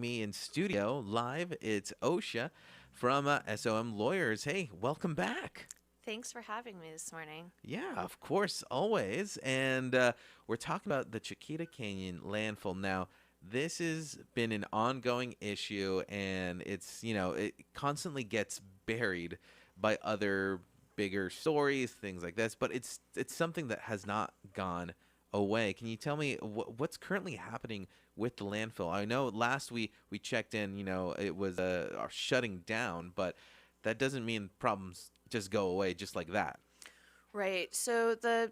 Me in studio live, it's Osha from SOM Lawyers. Hey, welcome back. Thanks for having me this morning. Yeah, of course, always. And we're talking about the Chiquita Canyon landfill. Now, this has been an ongoing issue, and it constantly gets buried by other bigger stories, things like this. But it's something that has not gone away. Can you tell me what's currently happening with the landfill? I know last we checked in, it was are shutting down, but that doesn't mean problems just go away just like that. Right. So the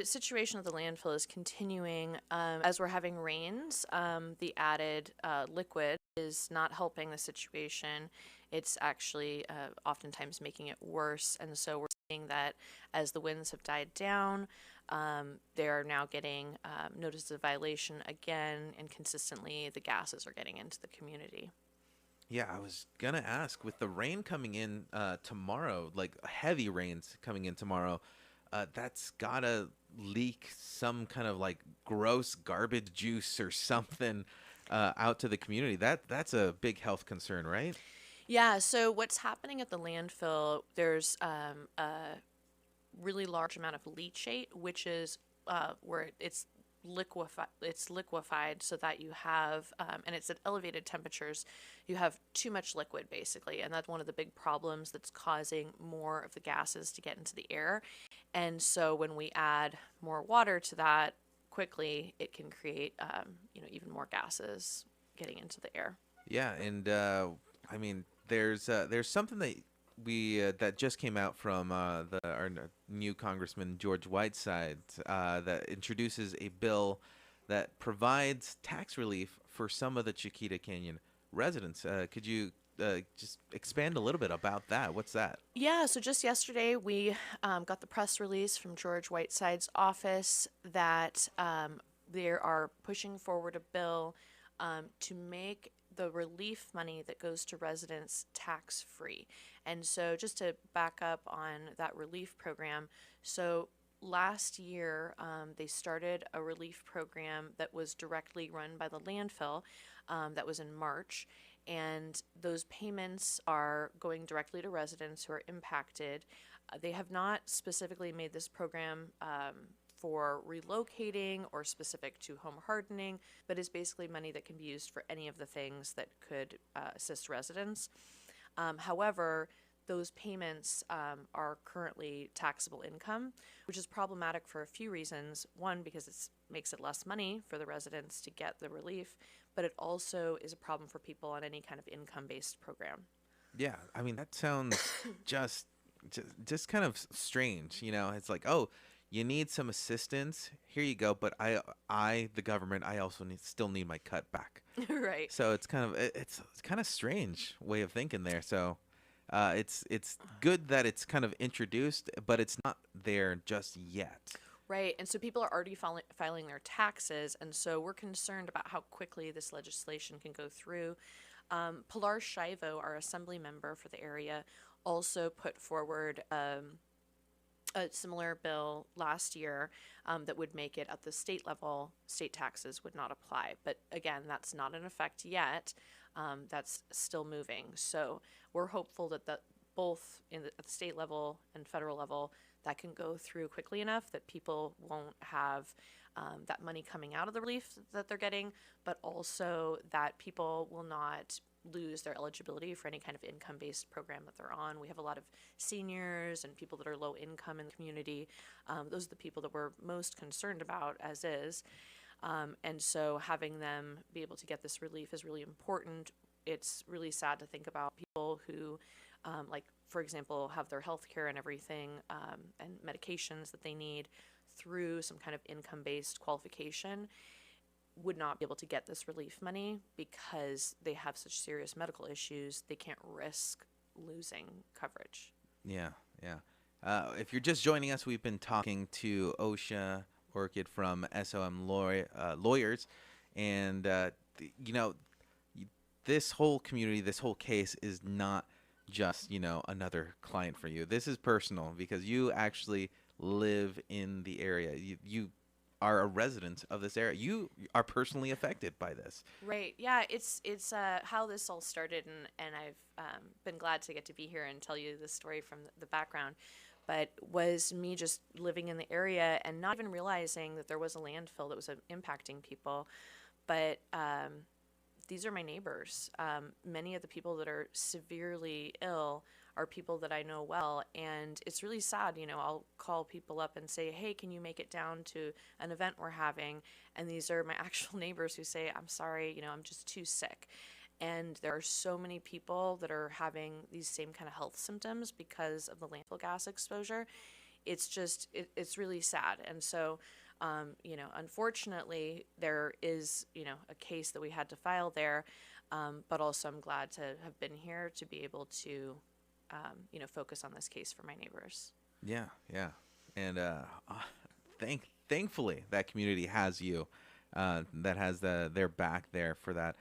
situation of the landfill is continuing as we're having rains. The added liquid is not helping the situation. It's actually oftentimes making it worse. And so we're seeing that as the winds have died down, they are now getting notices of violation again, and consistently the gases are getting into the community. Yeah, I was gonna ask with the rain coming in tomorrow, like heavy rains coming in tomorrow, that's gotta leak some kind of like gross garbage juice or something out to the community. That's a big health concern, right? Yeah, so what's happening at the landfill, there's a really large amount of leachate, which is where it's liquefied so that you have and it's at elevated temperatures, you have too much liquid basically, and that's one of the big problems that's causing more of the gases to get into the air. And so when we add more water to that quickly, it can create even more gases getting into the air. Yeah, and I mean, there's something that we that just came out from new Congressman George Whiteside that introduces a bill that provides tax relief for some of the Chiquita Canyon residents. Could you just expand a little bit about that? What's that? Yeah, so just yesterday we got the press release from George Whiteside's office that they are pushing forward a bill to make the relief money that goes to residents tax free. And so, just to back up on that relief program, so last year they started a relief program that was directly run by the landfill that was in March. And those payments are going directly to residents who are impacted. They have not specifically made this program for relocating or specific to home hardening, but is basically money that can be used for any of the things that could assist residents. However, those payments are currently taxable income, which is problematic for a few reasons. One, because it makes it less money for the residents to get the relief, but it also is a problem for people on any kind of income-based program. Yeah, I mean that sounds just just kind of strange, It's like, "Oh, you need some assistance. Here you go, but the government, I also still need my cut back." Right. So it's kind of it's kind of strange way of thinking there. So it's good that it's kind of introduced, but it's not there just yet. Right. And so people are already filing their taxes. And so we're concerned about how quickly this legislation can go through. Pilar Shivo, our assembly member for the area, also put forward a similar bill last year that would make it at the state level, state taxes would not apply. But again, that's not in effect yet. That's still moving. So we're hopeful that both at the state level and federal level, that can go through quickly enough that people won't have that money coming out of the relief that they're getting, but also that people will not lose their eligibility for any kind of income-based program that they're on. We have a lot of seniors and people that are low income in the community. Those are the people that we're most concerned about as is. And so having them be able to get this relief is really important. It's really sad to think about people who, like, for example, have their health care and everything and medications that they need through some kind of income-based qualification would not be able to get this relief money because they have such serious medical issues, they can't risk losing coverage. Yeah, yeah. If you're just joining us, we've been talking to Osha Orchid from Lawyers, and y- this whole community, this whole case is not just another client for you. This is personal because you actually live in the area. You are a resident of this area. You are personally affected by this. Right. Yeah. It's how this all started, and I've been glad to get to be here and tell you the story from the background. But was me just living in the area and not even realizing that there was a landfill that was impacting people. But these are my neighbors. Many of the people that are severely ill are people that I know well, and it's really sad. I'll call people up and say, "Hey, can you make it down to an event we're having?" And these are my actual neighbors who say, "I'm sorry, I'm just too sick." And there are so many people that are having these same kind of health symptoms because of the landfill gas exposure. It's really sad. And so, unfortunately, there is, a case that we had to file there. But also, I'm glad to have been here to be able to, focus on this case for my neighbors. Yeah, yeah, and thankfully that community has you, that has their back there for that.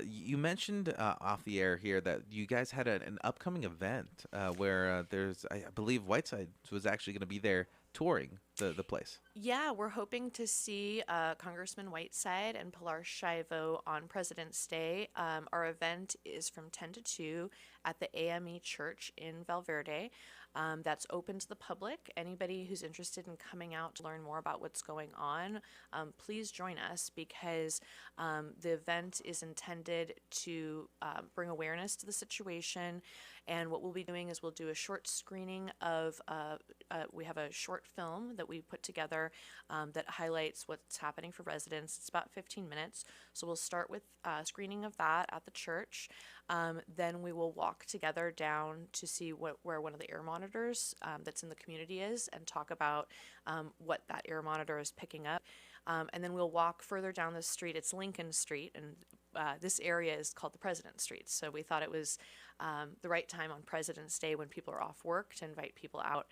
You mentioned off the air here that you guys had an upcoming event where I believe Whiteside was actually going to be there touring the place. Yeah, we're hoping to see Congressman Whiteside and Pilar Shivo on President's Day. Our event is from 10 to 2 at the AME Church in Val Verde. That's open to the public. Anybody who's interested in coming out to learn more about what's going on, please join us, because the event is intended to bring awareness to the situation. And what we'll be doing is we'll do a short screening of, we have a short film that we put together that highlights what's happening for residents. It's about 15 minutes. So we'll start with screening of that at the church. Then we will walk together down to see where one of the air monitors that's in the community is, and talk about what that air monitor is picking up. And then we'll walk further down the street. It's Lincoln Street, and this area is called the President Street. So we thought it was the right time on President's Day, when people are off work, to invite people out.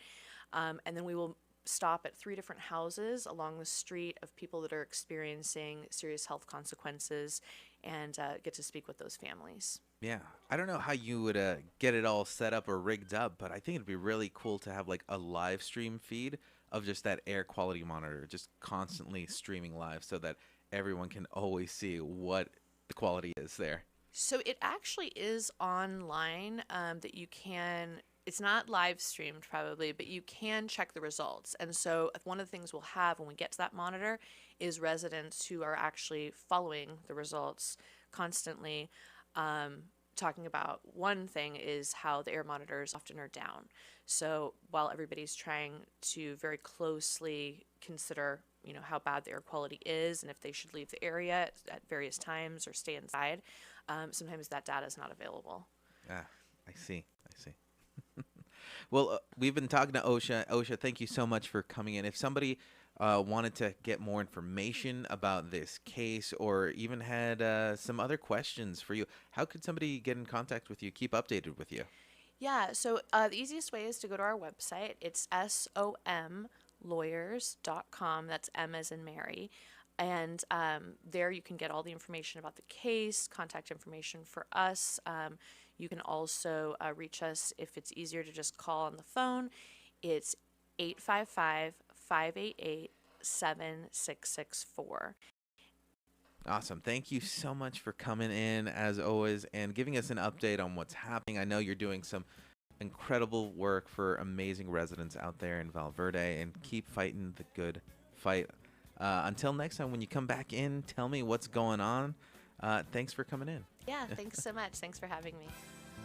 And then we will stop at 3 different houses along the street of people that are experiencing serious health consequences, and get to speak with those families. Yeah, I don't know how you would get it all set up or rigged up, but I think it'd be really cool to have like a live stream feed of just that air quality monitor just constantly streaming live, so that everyone can always see what the quality is there. So it actually is online, that you can. It's not live streamed probably, but you can check the results. And so one of the things we'll have when we get to that monitor is residents who are actually following the results constantly. Talking about, one thing is how the air monitors often are down. So while everybody's trying to very closely consider, how bad the air quality is, and if they should leave the area at various times or stay inside, sometimes that data is not available. Ah, I see. I see. Well, we've been talking to Oshea. Oshea, thank you so much for coming in. If somebody wanted to get more information about this case, or even had some other questions for you, how could somebody get in contact with you, keep updated with you? Yeah, so the easiest way is to go to our website. It's somlawyers.com. That's M as in Mary. And there you can get all the information about the case, contact information for us. You can also reach us if it's easier to just call on the phone. It's 855-588-7664. Awesome. Thank you so much for coming in, as always, and giving us an update on what's happening. I know you're doing some incredible work for amazing residents out there in Val Verde, and keep fighting the good fight. Until next time, when you come back in, tell me what's going on. Thanks for coming in. Yeah, thanks so much. Thanks for having me.